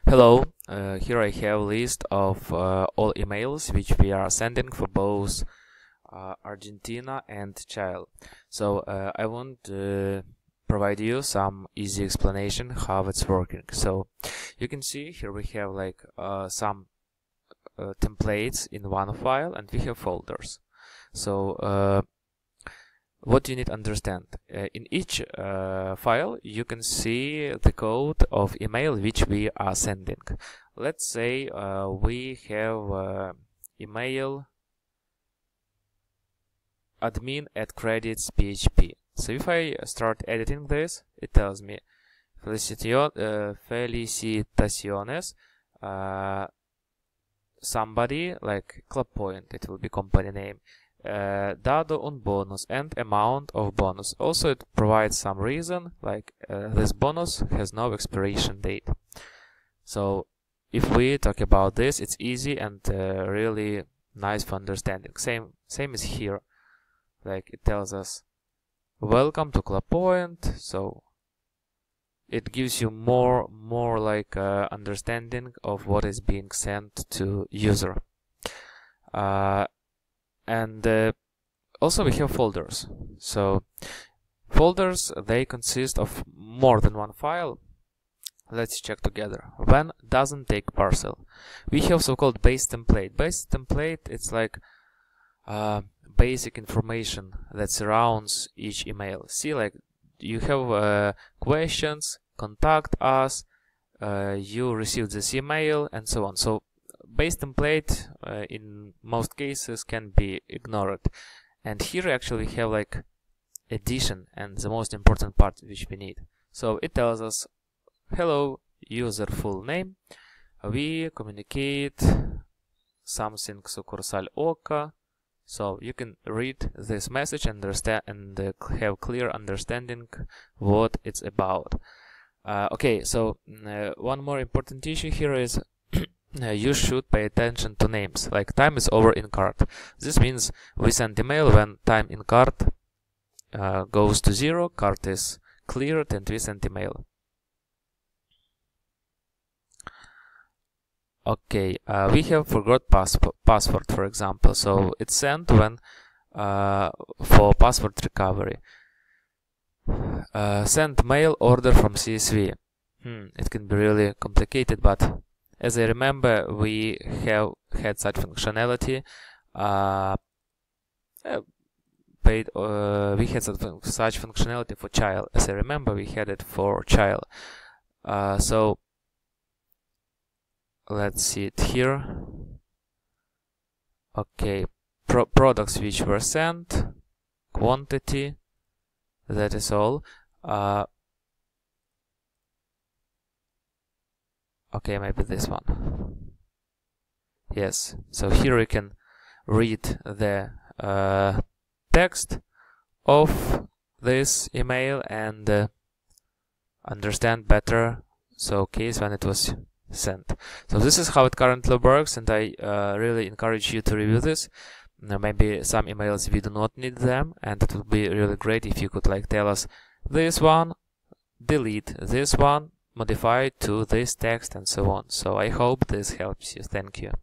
Hello, here I have a list of all emails which we are sending for both Argentina and Chile. So I want to provide you some easy explanation how it's working. So you can see here we have like some templates in one file, and we have folders. So what you need to understand, in each file you can see the code of email which we are sending. Let's say we have email admin@credits.php. So if I start editing this, it tells me felicitaciones, somebody like Club Point, it will be company name, dado un bonus and amount of bonus. Also it provides some reason like this bonus has no expiration date. So if we talk about this, it's easy and really nice for understanding. Same is here, like it tells us welcome to Club Point, so it gives you more like understanding of what is being sent to user. And also we have folders. So folders, they consist of more than one file. Let's check together. When doesn't take parcel, we have so-called base template. Base template, it's like basic information that surrounds each email. See, like you have questions, contact us, you received this email, and so on. So base template in most cases can be ignored, and here actually we have like addition and the most important part which we need. So it tells us hello user full name, we communicate something sucursal Oca. So you can read this message and understand and have clear understanding what it's about. Okay, so one more important issue here is you should pay attention to names, like time is over in cart. This means we send email when time in cart goes to 0, cart is cleared, and we send email. Okay, we have forgot password, for example, so it's sent when for password recovery. Send mail order from CSV. It can be really complicated, but as I remember, we have had such functionality. We had such functionality for child. As I remember, we had it for child. So let's see it here. Okay, products which were sent, quantity. That is all. Okay, maybe this one. Yes, so here you can read the text of this email and understand better, so case when it was sent. So this is how it currently works, and I really encourage you to review this. Maybe some emails we do not need them, and it would be really great if you could like tell us this one, delete this one, modify it to this text, and so on. So I hope this helps you. Thank you.